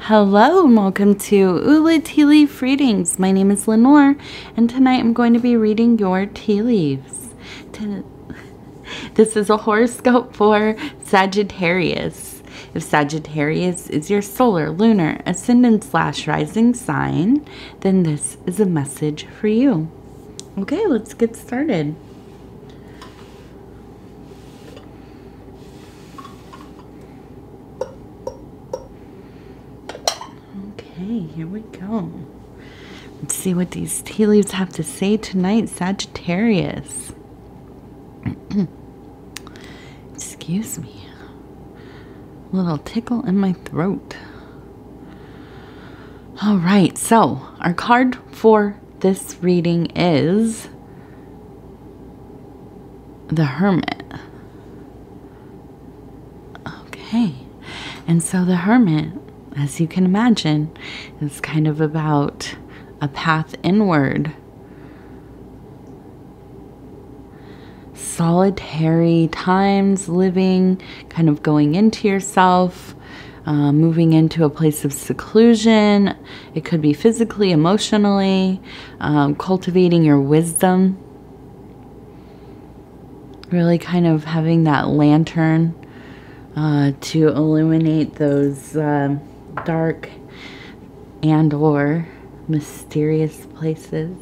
Hello and welcome to Ula Tea Leaf Readings. My name is Lenor and tonight I'm going to be reading your tea leaves. This is a horoscope for Sagittarius. If Sagittarius is your solar, lunar, ascendant / rising sign, then this is a message for you. Okay, let's get started. Okay, here we go. Let's see what these tea leaves have to say tonight, Sagittarius. Excuse me. A little tickle in my throat. All right, so our card for this reading is the Hermit. Okay, and so the Hermit, as you can imagine, is kind of about a path inward. Solitary times, living, kind of going into yourself, moving into a place of seclusion. It could be physically, emotionally, cultivating your wisdom. Really kind of having that lantern to illuminate those dark and or mysterious places.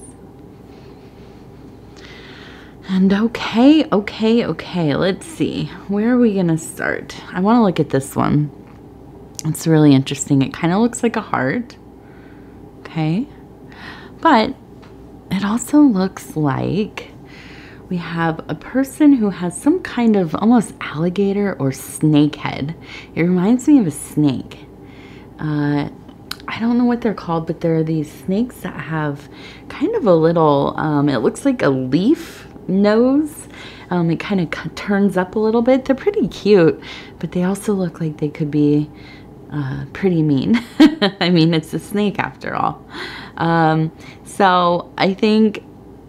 And okay, let's see. Where are we going to start? I want to look at this one. It's really interesting. It kind of looks like a heart. Okay. But it also looks like we have a person who has some kind of almost alligator or snake head. It reminds me of a snake. I don't know what they're called, but there are these snakes that have kind of a little, it looks like a leaf nose. It kind of turns up a little bit. They're pretty cute, but they also look like they could be pretty mean. I mean, it's a snake after all. So I think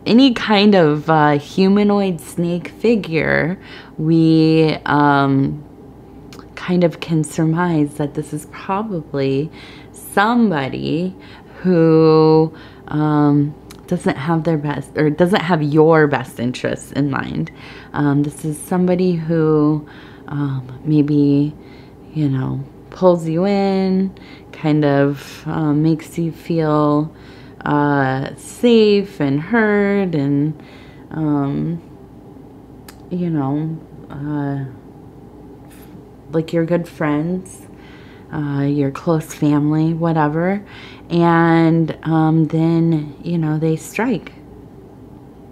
any kind of humanoid snake figure, we kind of can surmise that this is probably somebody who doesn't have their best, or doesn't have your best interests in mind. This is somebody who maybe, you know, pulls you in, kind of makes you feel safe and heard, and you know, like your good friends, your close family, whatever. And then, you know, they strike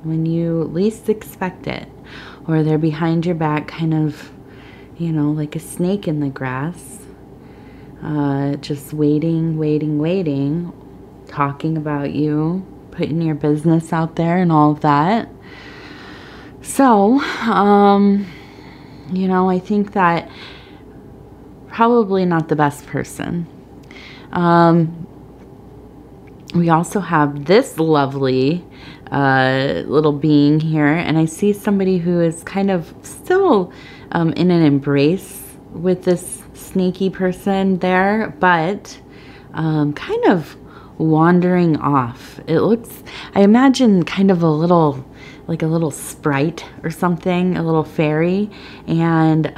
when you least expect it, or they're behind your back, kind of, you know, like a snake in the grass, just waiting, talking about you, putting your business out there and all of that. So, you know, I think that probably not the best person. We also have this lovely little being here, and I see somebody who is kind of still in an embrace with this snaky person there, but kind of wandering off. It looks, I imagine, kind of a little, like a little sprite or something, a little fairy, and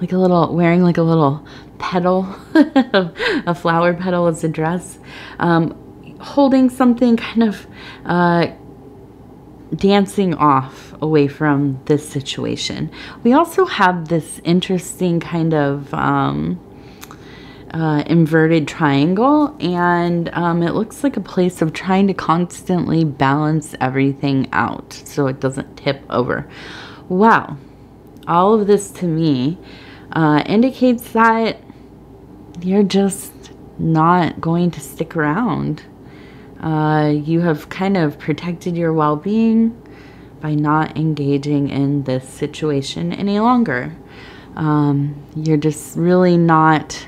like a little, wearing like a little petal, a flower petal as a dress, holding something, kind of dancing off away from this situation. We also have this interesting kind of inverted triangle, and it looks like a place of trying to constantly balance everything out so it doesn't tip over. Wow. All of this to me indicates that you're just not going to stick around. You have kind of protected your well-being by not engaging in this situation any longer. You're just really not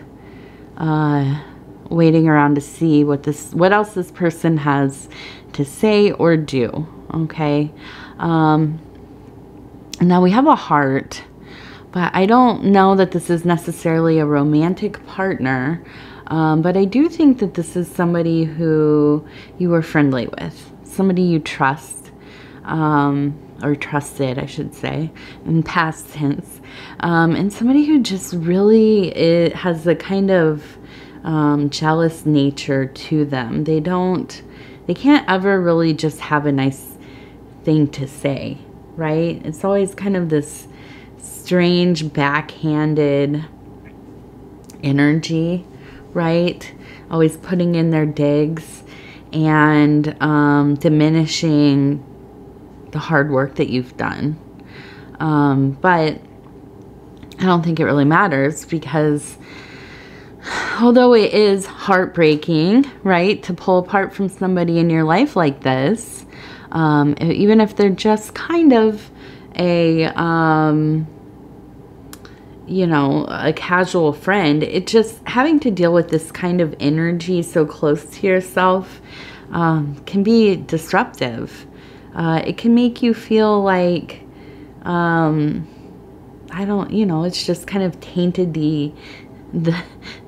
waiting around to see what else this person has to say or do. Okay. Now we have a heart, but I don't know that this is necessarily a romantic partner. But I do think that this is somebody who you are friendly with, somebody you trust, or trusted, I should say, in past tense, and somebody who just really has a kind of jealous nature to them. They can't ever really just have a nice thing to say, right? It's always kind of this strange backhanded energy, right? Always putting in their digs and diminishing the hard work that you've done. But I don't think it really matters, because although it is heartbreaking, right, to pull apart from somebody in your life like this, even if they're just kind of a, a casual friend, it just having to deal with this kind of energy so close to yourself can be disruptive. It can make you feel like, it's just kind of tainted the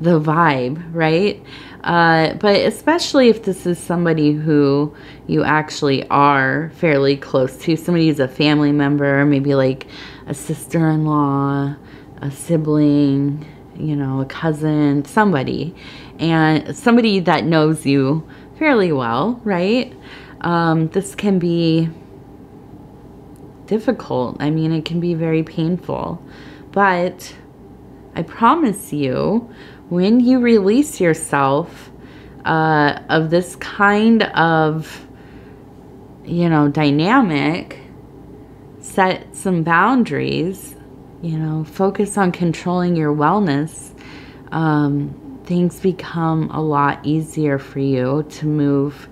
vibe, right? But especially if this is somebody who you actually are fairly close to, somebody who's a family member, maybe like a sister-in-law, a sibling, a cousin, somebody, and somebody that knows you fairly well, right? This can be difficult. I mean, it can be very painful, but I promise you, when you release yourself of this kind of, dynamic, set some boundaries, focus on controlling your wellness, things become a lot easier for you to move,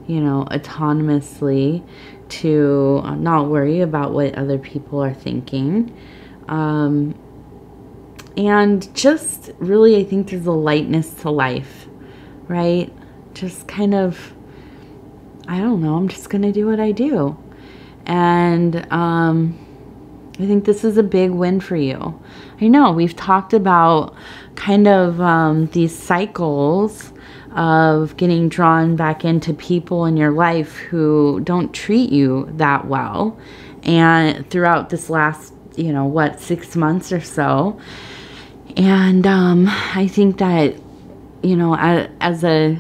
autonomously, to not worry about what other people are thinking. And just really, I think there's a lightness to life, right? Just kind of, I don't know, I'm just going to do what I do. And I think this is a big win for you. I know we've talked about kind of these cycles of getting drawn back into people in your life who don't treat you that well. And throughout this last, 6 months or so. And I think that, as a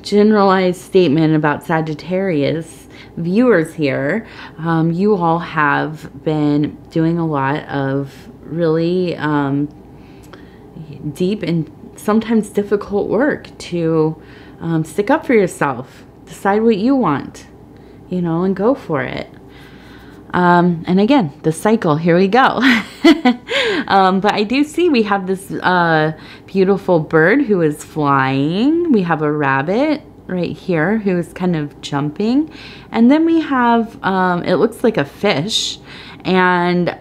generalized statement about Sagittarius viewers here, you all have been doing a lot of really deep and sometimes difficult work to stick up for yourself, decide what you want, and go for it. And again, the cycle, here we go. But I do see we have this beautiful bird who is flying. We have a rabbit right here who is kind of jumping. And then we have, it looks like a fish, and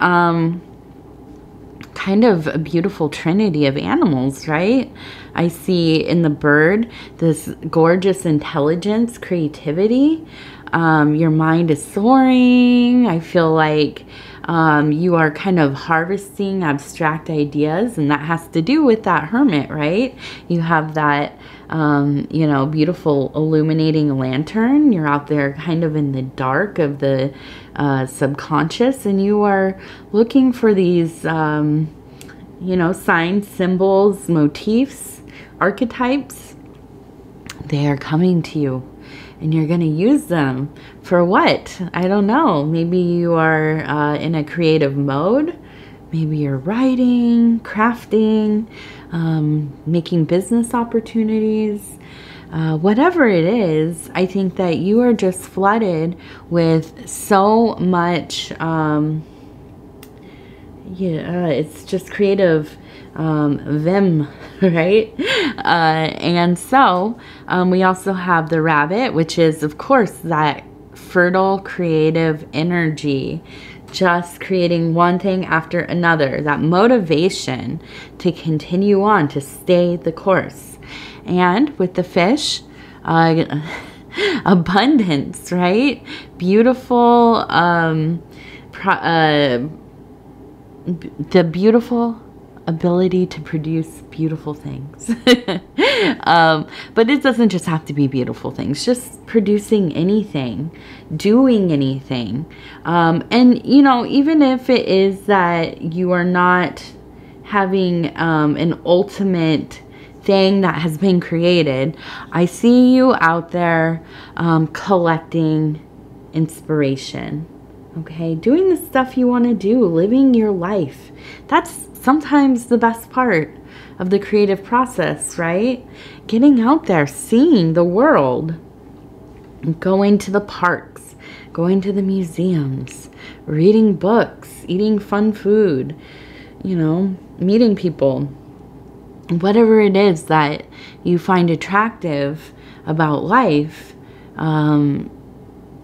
kind of a beautiful trinity of animals, right? I see in the bird this gorgeous intelligence, creativity. Your mind is soaring. I feel like you are kind of harvesting abstract ideas, and that has to do with that hermit, right? You have that, beautiful illuminating lantern. You're out there kind of in the dark of the subconscious, and you are looking for these, signs, symbols, motifs, archetypes. They are coming to you. And you're going to use them for what? I don't know. Maybe you are in a creative mode. Maybe you're writing, crafting, making business opportunities. Whatever it is, I think that you are just flooded with so much, it's just creative vim, right? And so we also have the rabbit, which is, of course, that fertile creative energy, just creating one thing after another, that motivation to continue on, to stay the course. And with the fish, abundance, right? Beautiful, the beautiful ability to produce beautiful things. But it doesn't just have to be beautiful things, just producing anything, doing anything. And, you know, even if it is that you are not having an ultimate thing that has been created, I see you out there collecting inspiration. Okay, doing the stuff you want to do, living your life. That's sometimes the best part of the creative process, right? Getting out there, seeing the world, going to the parks, going to the museums, reading books, eating fun food, you know, meeting people. Whatever it is that you find attractive about life,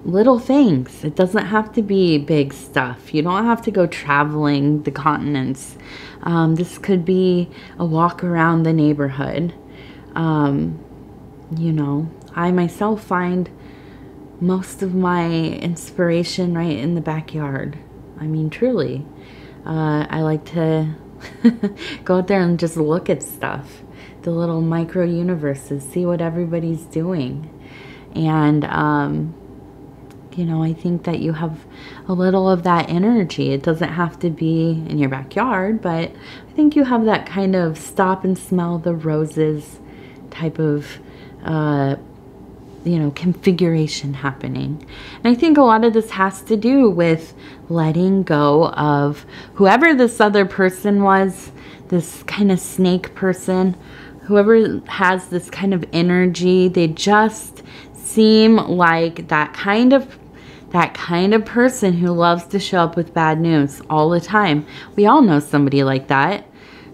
little things. It doesn't have to be big stuff. You don't have to go traveling the continents. This could be a walk around the neighborhood. You know, I myself find most of my inspiration right in the backyard. I mean, truly. I like to go out there and just look at stuff, the little micro universes, see what everybody's doing. And, you know, I think that you have a little of that energy. It doesn't have to be in your backyard, but I think you have that kind of stop and smell the roses type of, you know, configuration happening. And I think a lot of this has to do with letting go of whoever this other person was, this kind of snake person, whoever has this kind of energy. They just seem like that kind of person who loves to show up with bad news all the time. We all know somebody like that.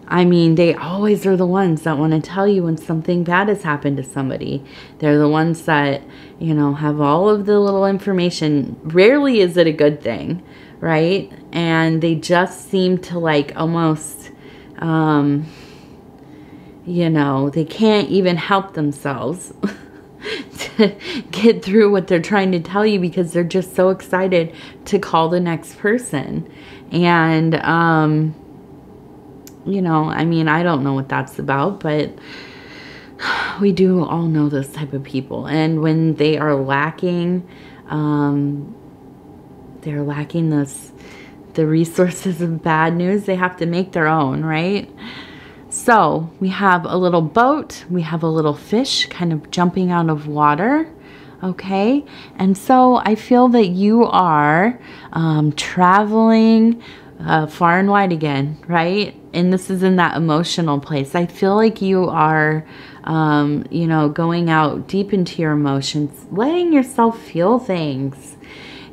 I mean, they always are the ones that want to tell you when something bad has happened to somebody. They're the ones that, you know, have all of the little information. Rarely is it a good thing, right? And they just seem to like almost, you know, they can't even help themselves to get through what they're trying to tell you because they're just so excited to call the next person. And, you know, I mean, I don't know what that's about, but we do all know those type of people. And when they are lacking, they're lacking the resources of bad news, they have to make their own, right? So we have a little boat, we have a little fish kind of jumping out of water, okay? And so I feel that you are traveling far and wide again, right? And this is in that emotional place. I feel like you are, you know, going out deep into your emotions, letting yourself feel things.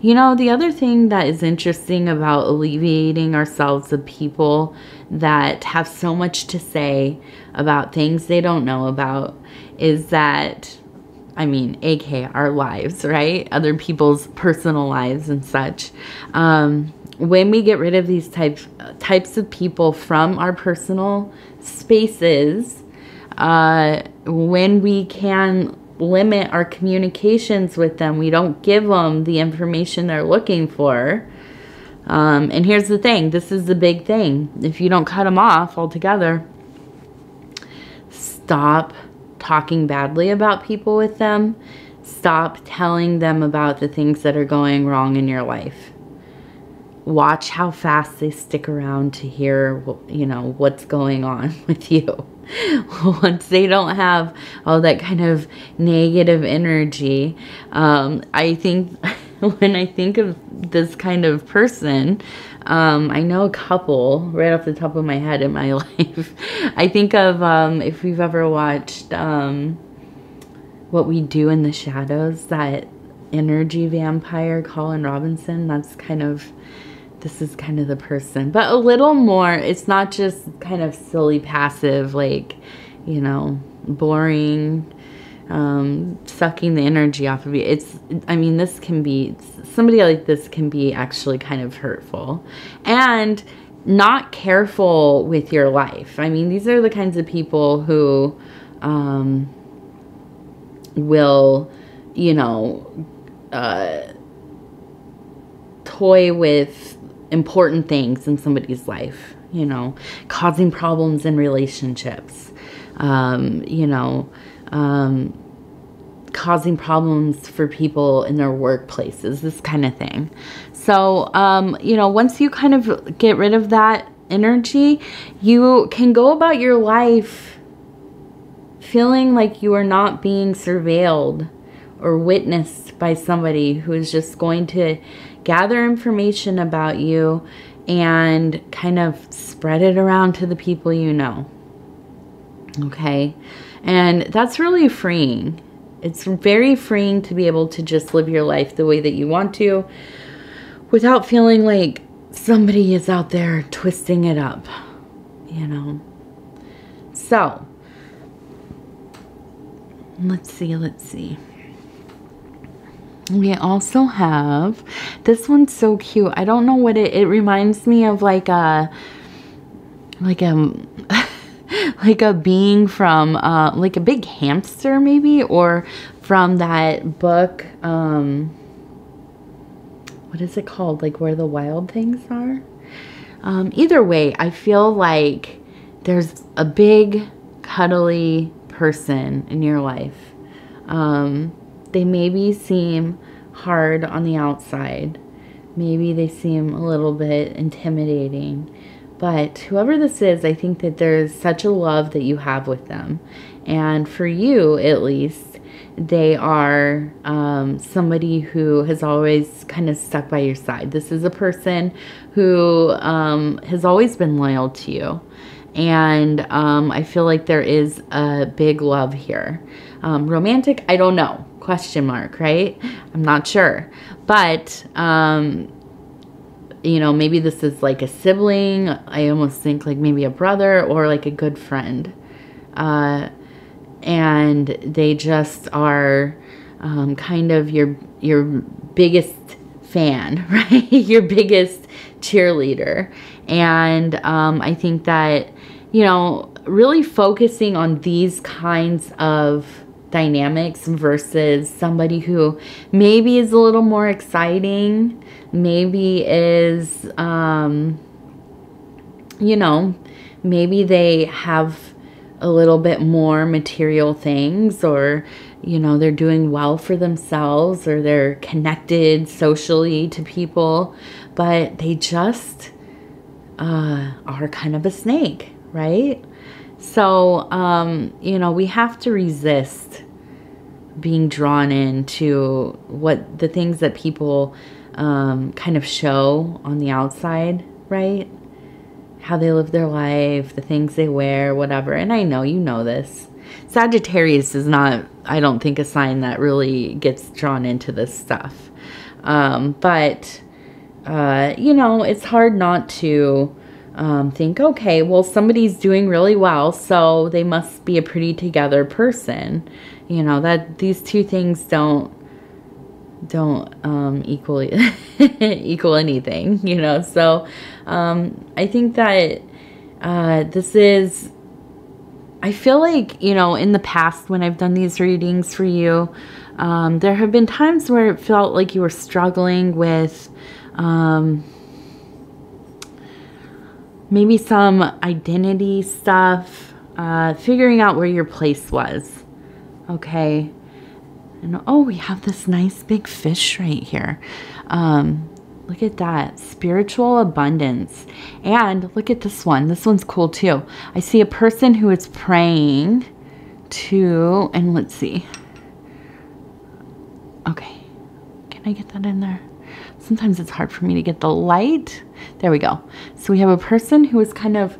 You know, the other thing that is interesting about alleviating ourselves of people that have so much to say about things they don't know about is that, I mean, aka our lives, right? Other people's personal lives and such. When we get rid of these types of people from our personal spaces, when we can limit our communications with them, we don't give them the information they're looking for. And here's the thing, this is the big thing. If you don't cut them off altogether, stop talking badly about people with them. Stop telling them about the things that are going wrong in your life. Watch how fast they stick around to hear, you know, what's going on with you. Once they don't have all that kind of negative energy, I think when I think of this kind of person, I know a couple right off the top of my head in my life. I think of, if we've ever watched What We Do in the Shadows, that energy vampire, Colin Robinson, this is kind of the person, but a little more. It's not just kind of silly, passive, like, you know, boring, sucking the energy off of you. I mean, this can be, somebody like this can be actually kind of hurtful and not careful with your life. I mean, these are the kinds of people who will, you know, toy with important things in somebody's life, you know, causing problems in relationships, you know, causing problems for people in their workplaces, this kind of thing. So, you know, once you kind of get rid of that energy, you can go about your life feeling like you are not being surveilled or witnessed by somebody who is just going to gather information about you and kind of spread it around to the people you know. Okay? And that's really freeing. It's very freeing to be able to just live your life the way that you want to without feeling like somebody is out there twisting it up, you know. So, let's see. We also have, this one's so cute. I don't know what it reminds me of, like a like a being from like a big hamster maybe, or from that book, what is it called, like Where the Wild Things Are. Either way, I feel like there's a big cuddly person in your life. They maybe seem hard on the outside. Maybe they seem a little bit intimidating. But whoever this is, I think that there's such a love that you have with them. And for you, at least, they are somebody who has always kind of stuck by your side. This is a person who has always been loyal to you. And I feel like there is a big love here. Romantic, I don't know. Question mark, right? I'm not sure. But, you know, maybe this is like a sibling. I almost think like maybe a brother or like a good friend. And they just are kind of your biggest fan, right? Your biggest cheerleader. And I think that, you know, really focusing on these kinds of dynamics versus somebody who maybe is a little more exciting, maybe is, you know, maybe they have a little bit more material things, or, you know, they're doing well for themselves, or they're connected socially to people, but they just are kind of a snake, right? So, you know, we have to resist being drawn into what the things that people kind of show on the outside, right? How they live their life, the things they wear, whatever. And I know you know this. Sagittarius is not, I don't think, a sign that really gets drawn into this stuff. But, you know, it's hard not to think, okay, well, somebody's doing really well, so they must be a pretty together person. You know, that these two things don't equal anything, you know. So I think that this is, I feel like, you know, in the past when I've done these readings for you, there have been times where it felt like you were struggling with maybe some identity stuff, figuring out where your place was. Okay. And oh, we have this nice big fish right here. Look at that. Spiritual abundance. And look at this one. This one's cool too. I see a person who is praying to, and let's see. Okay. Can I get that in there? Sometimes it's hard for me to get the light. There we go. So we have a person who is kind of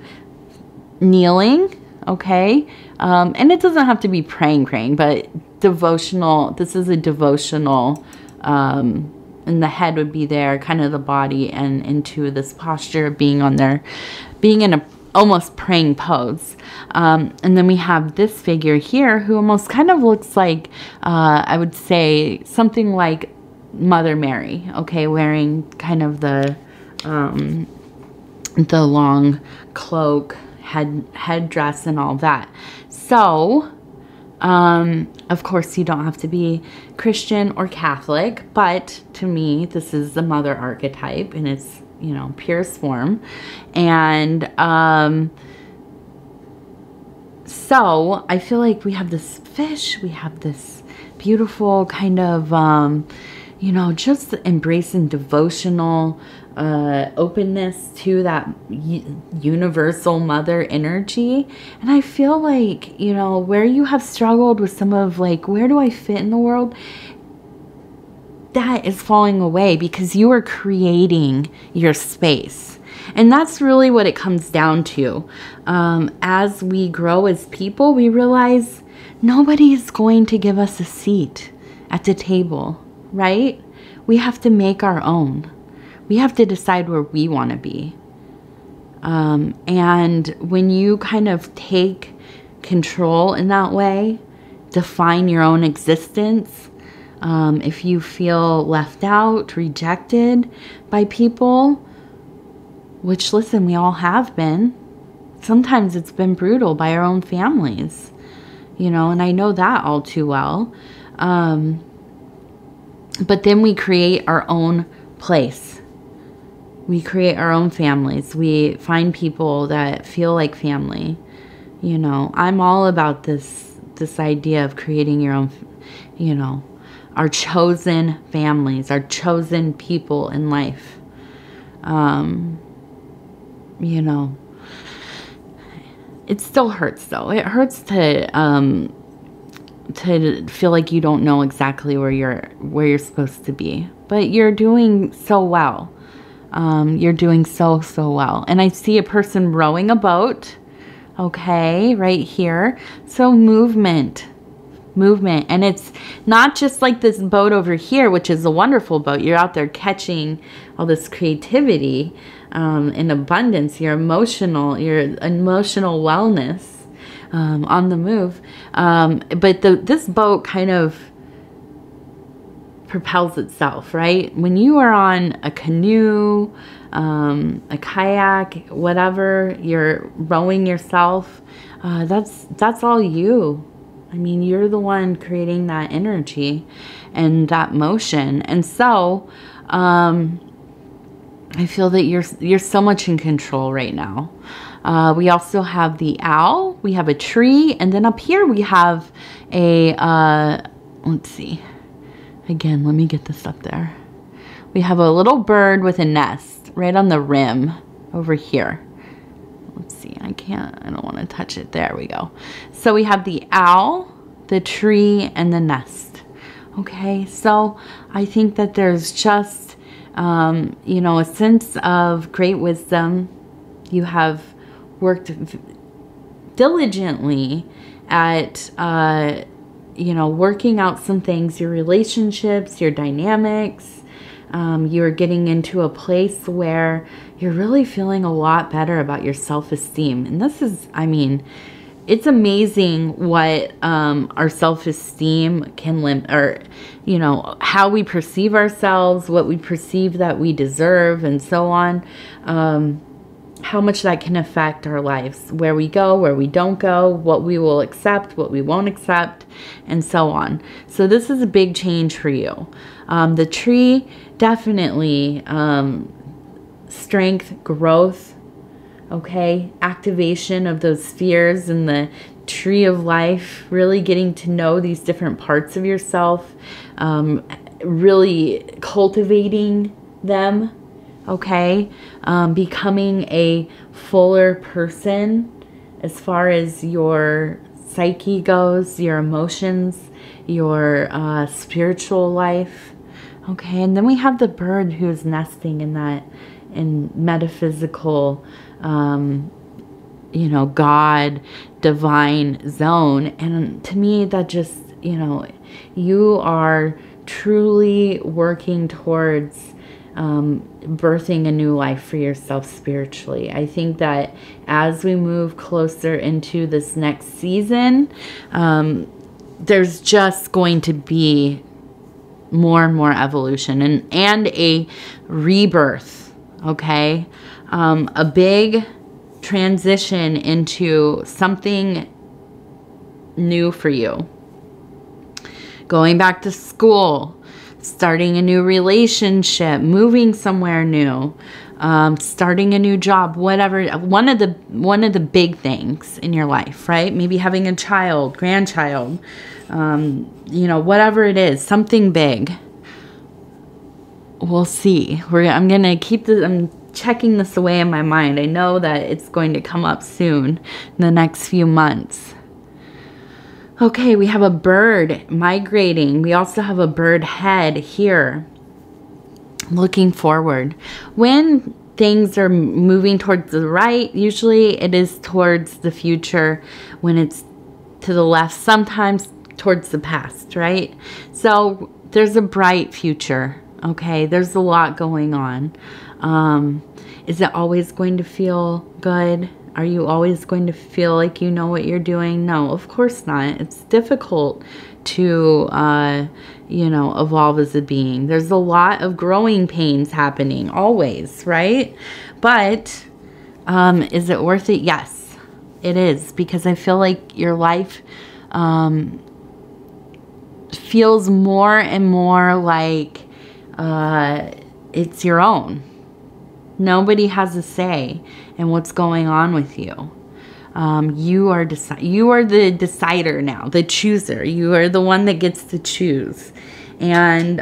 kneeling. Okay. And it doesn't have to be praying, but devotional. This is a devotional, and the head would be there, kind of the body, and into this posture of being in a almost praying pose. And then we have this figure here who almost kind of looks like, I would say something like Mother Mary. Okay. Wearing kind of the long cloak, headdress and all that. So, of course, you don't have to be Christian or Catholic, but to me, this is the mother archetype, and it's, you know, purest form. And so I feel like we have this fish, we have this beautiful kind of, you know, just embracing devotional openness to that universal mother energy. And I feel like, you know, where you have struggled with some of like, where do I fit in the world? That is falling away because you are creating your space. And that's really what it comes down to. As we grow as people, we realize nobody is going to give us a seat at the table, right? We have to make our own. We have to decide where we want to be. And when you kind of take control in that way, define your own existence, if you feel left out, rejected by people, which, listen, we all have been. Sometimes it's been brutal by our own families, you know, and I know that all too well. But then we create our own place. We create our own families. We find people that feel like family. You know, I'm all about this idea of creating your own, you know, our chosen families, our chosen people in life. You know, it still hurts though. It hurts to feel like you don't know exactly where you're supposed to be, but you're doing so well. You're doing so well. And I see a person rowing a boat. Okay, right here. So movement. And it's not just like this boat over here, which is a wonderful boat. You're out there catching all this creativity in abundance, your emotional wellness on the move. But this boat kind of propels itself, right? When you are on a canoe, a kayak, whatever, you're rowing yourself, that's all you. I mean, you're the one creating that energy and that motion. And so, I feel that you're so much in control right now. We also have the owl, we have a tree, and then up here we have a, let's see, again, let me get this up there. We have a little bird with a nest right on the rim over here. Let's see, I don't want to touch it. There we go. So we have the owl, the tree, and the nest. Okay, so I think that there's just, you know, a sense of great wisdom. You have worked diligently at, you know, working out some things, your relationships, your dynamics. You're getting into a place where you're really feeling a lot better about your self-esteem. And this is, I mean, it's amazing what our self-esteem can or, you know, how we perceive ourselves, what we perceive that we deserve, and so on. How much that can affect our lives, where we go, where we don't go, what we will accept, what we won't accept, and so on. So this is a big change for you. The tree, definitely strength, growth, okay, activation of those spheres in the tree of life, really getting to know these different parts of yourself, really cultivating them, okay, becoming a fuller person as far as your psyche goes, your emotions, your spiritual life. Okay, and then we have the bird who's nesting in that, in metaphysical, you know, God, divine zone. And to me, that just, you know, you are truly working towards birthing a new life for yourself spiritually. I think that as we move closer into this next season, there's just going to be more and more evolution and a rebirth, okay? A big transition into something new for you. Going back to school, starting a new relationship, moving somewhere new, starting a new job, whatever, one of the big things in your life, right? Maybe having a child, grandchild, you know, whatever it is, something big. We'll see. I'm going to keep this, I'm checking this away in my mind. I know that it's going to come up soon in the next few months. Okay, we have a bird migrating. We also have a bird head here. Looking forward. When things are moving towards the right, usually it is towards the future. When it's to the left, sometimes towards the past, right? So there's a bright future, okay? There's a lot going on. Is it always going to feel good? Are you always going to feel like you know what you're doing? No, of course not. It's difficult to, you know, evolve as a being. There's a lot of growing pains happening always, right? But is it worth it? Yes, it is, because I feel like your life feels more and more like it's your own. Nobody has a say in what's going on with you. You are the decider now, the chooser. You are the one that gets to choose. And,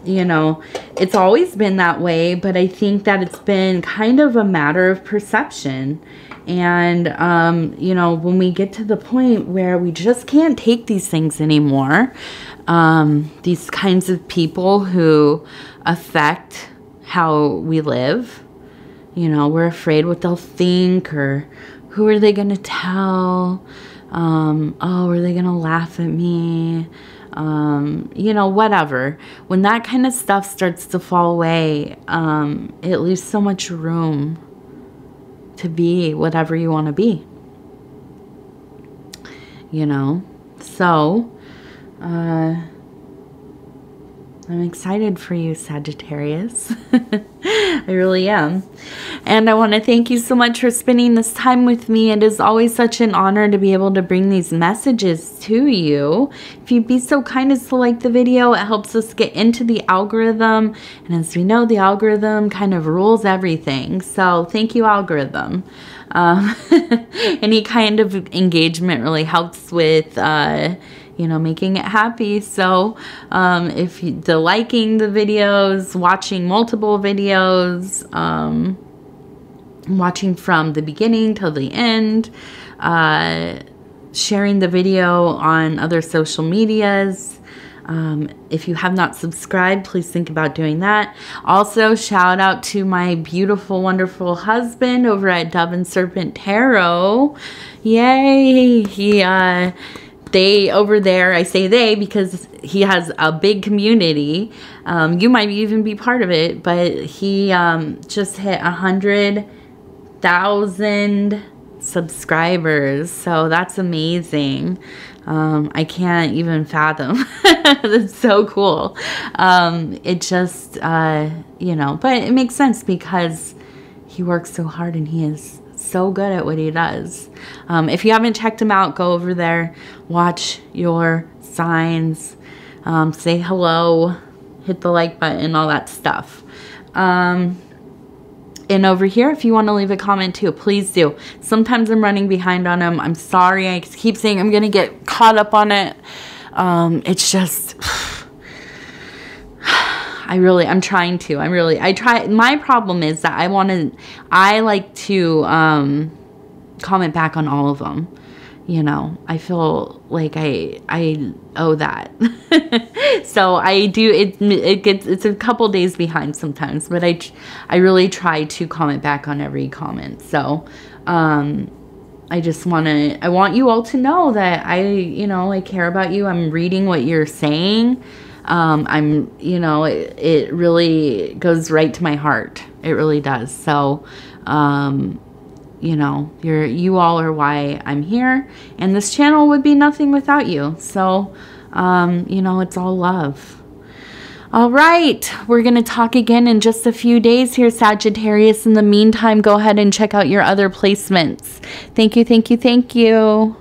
you know, it's always been that way, but I think that it's been kind of a matter of perception. And, you know, when we get to the point where we just can't take these things anymore, these kinds of people who affect how we live, you know, we're afraid what they'll think, or who are they going to tell? Oh, are they going to laugh at me? You know, whatever. When that kind of stuff starts to fall away, it leaves so much room to be whatever you want to be. You know, so, I'm excited for you, Sagittarius. I really am. And I want to thank you so much for spending this time with me. It is always such an honor to be able to bring these messages to you. If you'd be so kind as to like the video, it helps us get into the algorithm. And as we know, the algorithm kind of rules everything. So thank you, algorithm. Any kind of engagement really helps with you know, making it happy. So if the liking the videos, watching multiple videos, watching from the beginning till the end, sharing the video on other social medias. If you have not subscribed, please think about doing that. Also, shout out to my beautiful, wonderful husband over at Dove and Serpent Tarot. Yay! They over there, I say they because he has a big community. You might even be part of it, but he just hit 100,000 subscribers. So that's amazing. I can't even fathom. That's so cool. It just, you know, but it makes sense because he works so hard and he is so good at what he does. If you haven't checked him out, go over there, watch your signs, say hello, hit the like button, all that stuff. And over here, if you want to leave a comment too, please do. Sometimes I'm running behind on them. I'm sorry. I keep saying I'm going to get caught up on it. It's just... I'm trying to. I try. My problem is that I like to comment back on all of them. You know, I feel like I owe that. So I do. It's a couple days behind sometimes, but I really try to comment back on every comment. So I want you all to know that I care about you. I'm reading what you're saying. You know, it really goes right to my heart. It really does. So, you know, you all are why I'm here, and this channel would be nothing without you. So, you know, it's all love. All right. We're going to talk again in just a few days here, Sagittarius. In the meantime, go ahead and check out your other placements. Thank you. Thank you. Thank you.